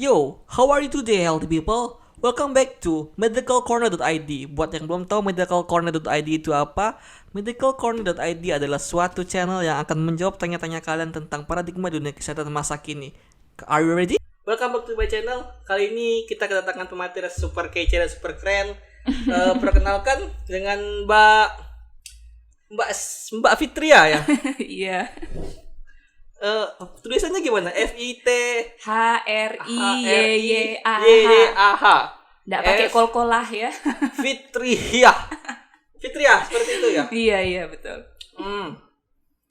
Yo, how are you today, healthy people? Welcome back to medicalcorner.id. Buat yang belum tahu medicalcorner.id itu apa, medicalcorner.id adalah suatu channel yang akan menjawab tanya-tanya kalian tentang paradigma dunia kesehatan masa kini. Are you ready? Welcome back to my channel. Kali ini kita kedatangan pemateri super kece dan super keren. Perkenalkan dengan Mbak Fitria ya. Iya. Tulisannya gimana? HRIYYAH. Nggak pakai kol-kolah ya. Fitria. Fitria seperti itu ya. Iya betul.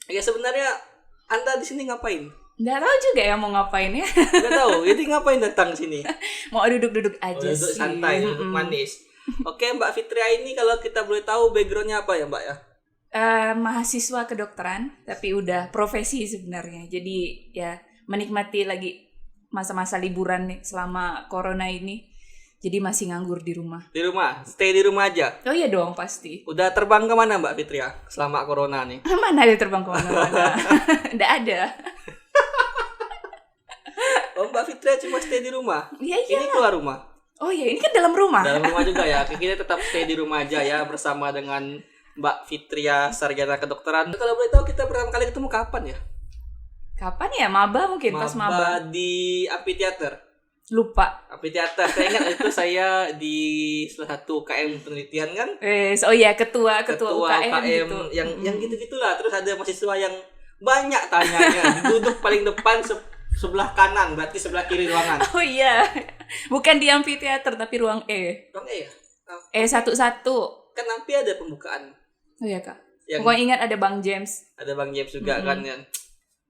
Ya sebenarnya Anda di sini ngapain? Nggak tahu juga ya mau ngapain ya. Nggak tahu. Jadi ngapain datang sini? Mau duduk-duduk aja Duduk sih. santai, duduk manis. Oke, Mbak Fitria ini kalau kita boleh tahu backgroundnya apa ya, Mbak ya? Mahasiswa kedokteran, tapi udah profesi sebenarnya. Jadi ya menikmati lagi masa-masa liburan nih selama corona ini. Jadi masih nganggur di rumah. Di rumah? Stay di rumah aja? Oh iya dong, pasti. Udah terbang kemana Mbak Fitria selama corona nih? Mana ada terbang kemana-mana? Nggak ada. Oh, Mbak Fitria cuma stay di rumah? Iya. Ini keluar rumah? Oh iya, ini kan dalam rumah. Dalam rumah juga ya. Kita tetap stay di rumah aja ya bersama dengan Mbak Fitria, sarjana kedokteran. Kalau boleh tahu kita pertama kali ketemu kapan ya? Kapan ya? Maba mungkin, pas maba. Di Amphitheater. Lupa. Amphitheater. Saya ingat itu saya di salah satu UKM penelitian kan? Oh iya, ketua UKM gitu. Yang gitu-gitulah. Terus ada mahasiswa yang banyak tanyanya. Duduk paling depan sebelah kanan, berarti sebelah kiri ruangan. Oh iya. Bukan di Amphitheater tapi ruang E. Ruang E ya? E11. Kan nanti ada pembukaan. Oh iya, Kak. Pokoknya ingat ada Bang James. Ada Bang James juga kan ya.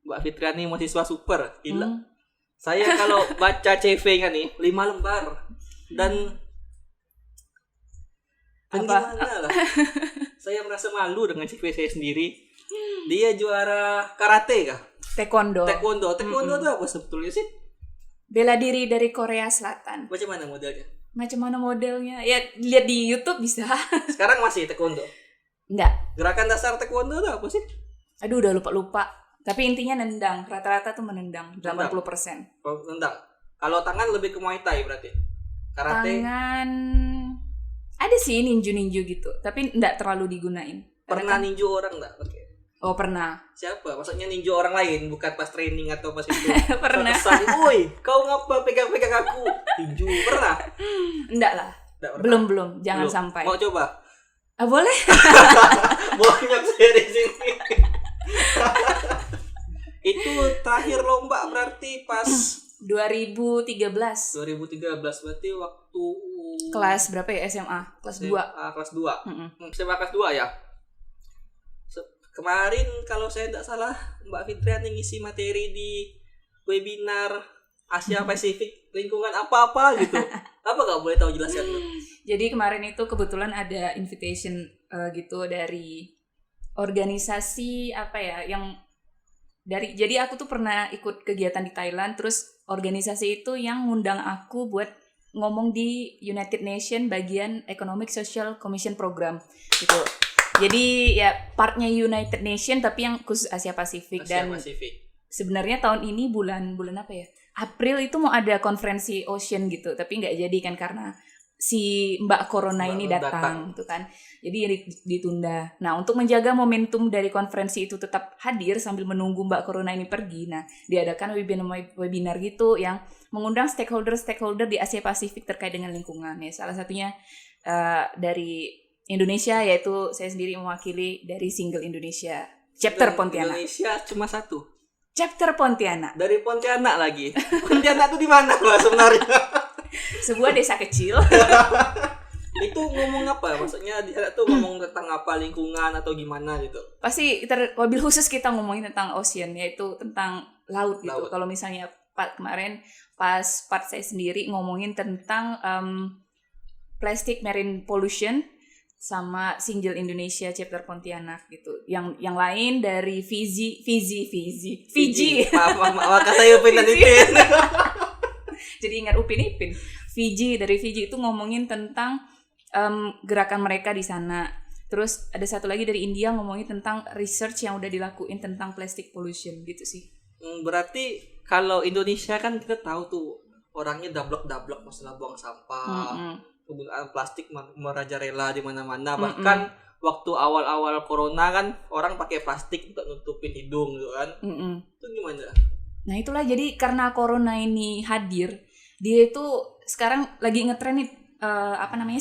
Mbak Fitria nih mahasiswa super. Gila. Saya kalau baca CV-nya nih 5 lembar. Dan gimana lah. Saya merasa malu dengan CV saya sendiri. Dia juara karate kah? Taekwondo itu apa sebetulnya sih? Bela diri dari Korea Selatan. Macam mana modelnya? Ya lihat di YouTube bisa. Sekarang masih taekwondo? Enggak. Gerakan dasar taekwondo itu apa sih? Aduh, udah lupa. Tapi intinya nendang. Rata-rata tuh menendang 80%. Oh, nendang. Kalau tangan lebih ke Muay Thai berarti? Karate? Tangan ada sih ninju gitu, tapi enggak terlalu digunain. Pernah ninju orang enggak? Oke. Oh, pernah. Siapa? Maksudnya ninju orang lain, bukan pas training atau pas itu. Pernah. Woi, kau ngapa pegang-pegang aku? Tinju pernah? Enggak lah. Belum. Jangan sampai. Mau coba? Boleh. Banyak saya di sini. Itu terakhir lomba berarti pas 2013 berarti waktu kelas berapa ya? SMA kelas 2. Kelas 2. SMA kelas 2 ya. Kemarin kalau saya tidak salah Mbak Fitria ngisi materi di webinar Asia Pasifik lingkungan apa-apa gitu. Apa nggak boleh tahu jelaskan tuh? Jadi kemarin itu kebetulan ada invitation gitu dari organisasi apa ya yang jadi aku tuh pernah ikut kegiatan di Thailand, terus organisasi itu yang ngundang aku buat ngomong di United Nations bagian Economic Social Commission Program gitu. Jadi ya partnya United Nations tapi yang khusus Asia Pasifik. Sebenarnya tahun ini bulan apa ya? April itu mau ada konferensi Ocean gitu, tapi nggak jadi kan karena si Mbak Corona ini datang gitu kan. Jadi ditunda. Nah, untuk menjaga momentum dari konferensi itu tetap hadir sambil menunggu Mbak Corona ini pergi. Nah, diadakan webinar gitu yang mengundang stakeholder di Asia Pasifik terkait dengan lingkungan. Ya, salah satunya dari Indonesia, yaitu saya sendiri mewakili dari Single Indonesia, chapter Pontianak. Indonesia cuma satu. Chapter Pontianak. Dari Pontianak lagi. Pontianak itu di mana Mbak sebenarnya? Sebuah desa kecil. Itu ngomong apa? Maksudnya di sana tuh ngomong tentang apa, lingkungan atau gimana gitu? Pasti wabil khusus kita ngomongin tentang ocean, yaitu tentang laut gitu. Kalau misalnya kemarin pas part saya sendiri ngomongin tentang plastic marine pollution sama Single Indonesia chapter Pontianak gitu. Yang lain dari Fiji. Maaf, saya Upin dan Ipin. Jadi ingat Upin Ipin. Dari Fiji itu ngomongin tentang gerakan mereka di sana. Terus ada satu lagi dari India ngomongin tentang research yang udah dilakuin tentang plastic pollution gitu sih. Berarti kalau Indonesia kan kita tahu tuh orangnya dablek masalah buang sampah, penggunaan plastik merajalela di mana-mana. Bahkan waktu awal-awal corona kan orang pakai plastik untuk nutupin hidung gitu kan. Itu gimana? Nah itulah, jadi karena corona ini hadir, dia itu sekarang lagi ngetren nih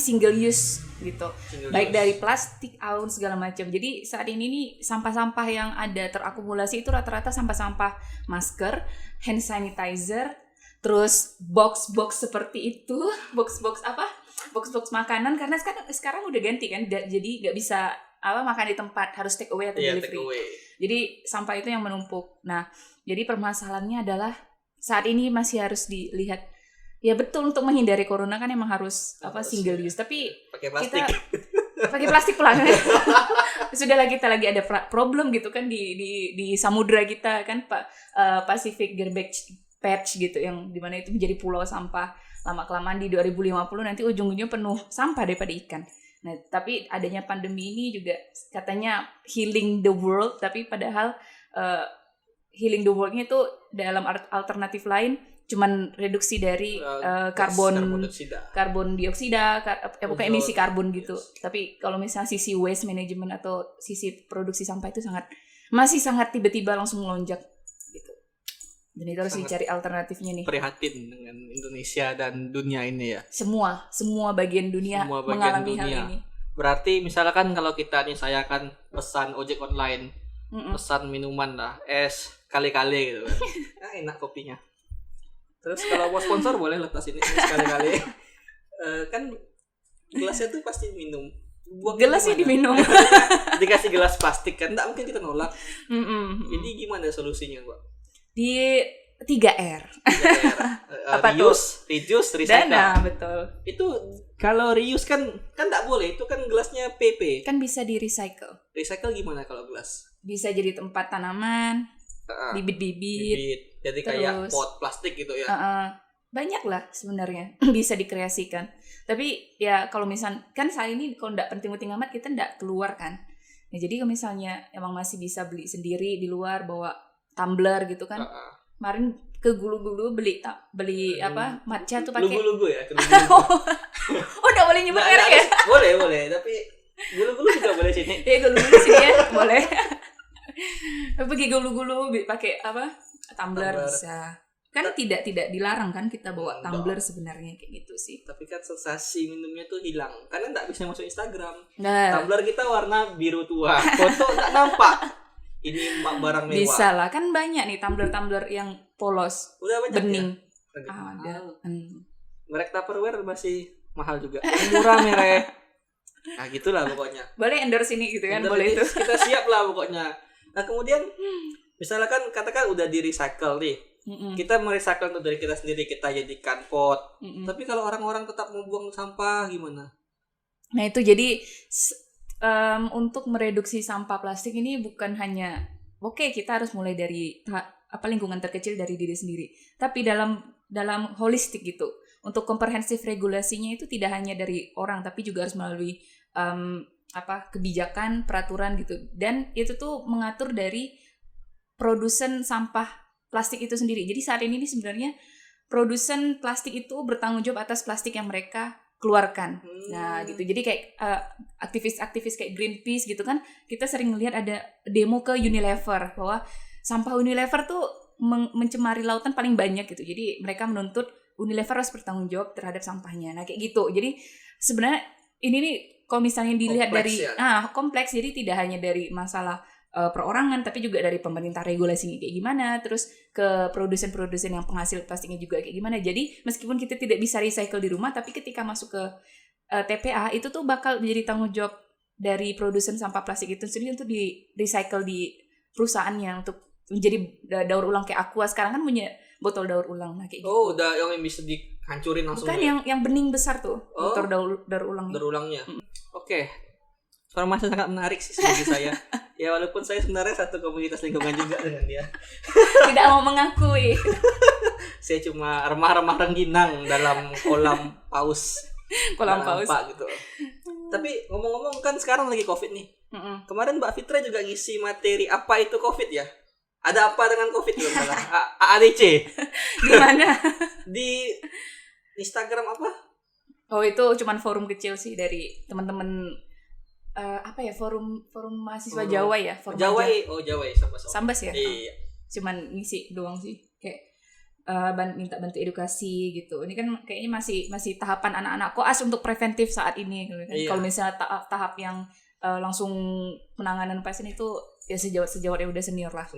single use gitu. Baik dari plastik, aun segala macam. Jadi saat ini nih sampah-sampah yang ada terakumulasi itu rata-rata sampah-sampah masker, hand sanitizer, terus box-box seperti itu, box-box makanan, karena sekarang udah ganti kan, jadi nggak bisa makan di tempat, harus take away atau delivery. Take away. Jadi sampah itu yang menumpuk. Nah, jadi permasalahannya adalah saat ini masih harus dilihat. Ya betul, untuk menghindari corona kan emang harus single use, tapi pakai plastik. Kita pakai plastik pula. Sudahlah, kita lagi ada problem gitu kan di samudra kita kan, Pacific Garbage Patch gitu, yang dimana itu menjadi pulau sampah. Lama-kelamaan di 2050 nanti ujung-ujungnya penuh sampah daripada ikan. Nah, tapi adanya pandemi ini juga katanya healing the world, tapi padahal healing the world-nya itu dalam alternatif lain cuman reduksi dari karbon dioksida, bukan emisi karbon gitu. Tapi kalau misalnya sisi waste management atau sisi produksi sampah itu masih sangat tiba-tiba langsung melonjak gitu. Dan itu harus dicari alternatifnya nih. Prihatin dengan Indonesia dan dunia ini ya. Semua bagian dunia mengalami hal ini. Berarti misalkan kalau kita nih, saya kan pesan ojek online, pesan minuman lah, es kali-kali gitu kan. Nah, enak kopinya. Terus kalau mau sponsor boleh lepas ini sekali-kali. Kan gelasnya tuh pasti minum. Gelasnya diminum. Dikasih gelas plastik kan, nggak mungkin kita nolak. Jadi gimana solusinya, Mbak? Di 3R. Apa reuse, recycle. Dana, betul. Itu kalau reuse kan nggak boleh. Itu kan gelasnya PP. Kan bisa di recycle. Recycle gimana kalau gelas? Bisa jadi tempat tanaman, bibit-bibit. Jadi kayak pot plastik gitu ya. Banyak lah sebenarnya bisa dikreasikan. Tapi ya kalau misal kan saat ini kalau nggak penting-penting amat kita nggak keluar kan. Nah, jadi kalau misalnya emang masih bisa beli sendiri di luar, bawa tumbler gitu kan. Kemarin ke Gulu-Gulu beli matcha tuh pakai Gulu-Gulu ya. Oh, nggak boleh nyebut merek ya? Boleh, tapi Gulu-Gulu juga boleh sini. Gulu-Gulu sini ya, boleh. Pergi Gulu-Gulu pakai tumbler bisa. Kan tidak dilarang kan kita bawa tumbler sebenarnya, kayak gitu sih. Tapi kan sensasi minumnya tuh hilang karena nggak bisa masuk Instagram. Nah, tumbler kita warna biru tua, foto nggak nampak. Ini barang mewah. Bisa lah, kan banyak nih tumbler yang polos. Udah banyak bening. Ya? Ada. Merek Tupperware masih mahal juga. Murah merek. Nah, gitulah pokoknya. Boleh endorse ini gitu kan, boleh itu. Kita siap lah pokoknya. Nah, kemudian misalkan katakan udah di recycle nih. Kita merecycle untuk dari kita sendiri, kita jadikan pot. Tapi kalau orang-orang tetap membuang sampah gimana? Nah, itu jadi untuk mereduksi sampah plastik ini bukan hanya kita harus mulai dari lingkungan terkecil dari diri sendiri. Tapi dalam holistik gitu. Untuk komprehensif regulasinya itu tidak hanya dari orang, tapi juga harus melalui kebijakan, peraturan gitu. Dan itu tuh mengatur dari produsen sampah plastik itu sendiri. Jadi saat ini sebenarnya produsen plastik itu bertanggung jawab atas plastik yang mereka keluarkan. Nah, gitu. Jadi kayak aktivis-aktivis kayak Greenpeace gitu kan, kita sering melihat ada demo ke Unilever bahwa sampah Unilever tuh mencemari lautan paling banyak gitu. Jadi mereka menuntut Unilever harus bertanggung jawab terhadap sampahnya. Nah, kayak gitu. Jadi sebenarnya ini nih kalau misalnya dilihat kompleks, dari kompleks, jadi tidak hanya dari masalah perorangan, tapi juga dari pemerintah regulasinya kayak gimana, terus ke produsen-produsen yang penghasil plastiknya juga kayak gimana. Jadi meskipun kita tidak bisa recycle di rumah, tapi ketika masuk ke TPA itu tuh bakal menjadi tanggung jawab dari produsen sampah plastik itu sendiri untuk di recycle di perusahaannya untuk menjadi daur ulang. Kayak Aqua sekarang kan punya botol daur ulang. Nah, kayak gitu. Udah yang bisa dihancurin langsung. Bukan yang bening besar tuh, botol daur ulang. Daur ulangnya. Oke. Informasi sangat menarik sih bagi saya. Ya walaupun saya sebenarnya satu komunitas lingkungan juga dengan dia. Tidak mau mengakui. Saya cuma remah-remah rengginang dalam kolam paus. Kolam paus gitu. Tapi ngomong-ngomong kan sekarang lagi Covid nih. Kemarin Mbak Fitra juga ngisi materi apa itu Covid ya? Ada apa dengan COVID belum salah? AADC Di mana? di Instagram apa? Oh, itu cuman forum kecil sih dari teman-teman apa ya, forum mahasiswa Jawa ya, forum Jawa, aja. Jawa, Sambas ya. Iya. Cuman ngisi doang sih, kayak minta bantu edukasi gitu. Ini kan kayaknya masih tahapan anak-anak koas untuk preventif saat ini gitu kan. Iya. Kalau misalnya tahap yang langsung penanganan pasien itu ya sejawat ya udah senior lah.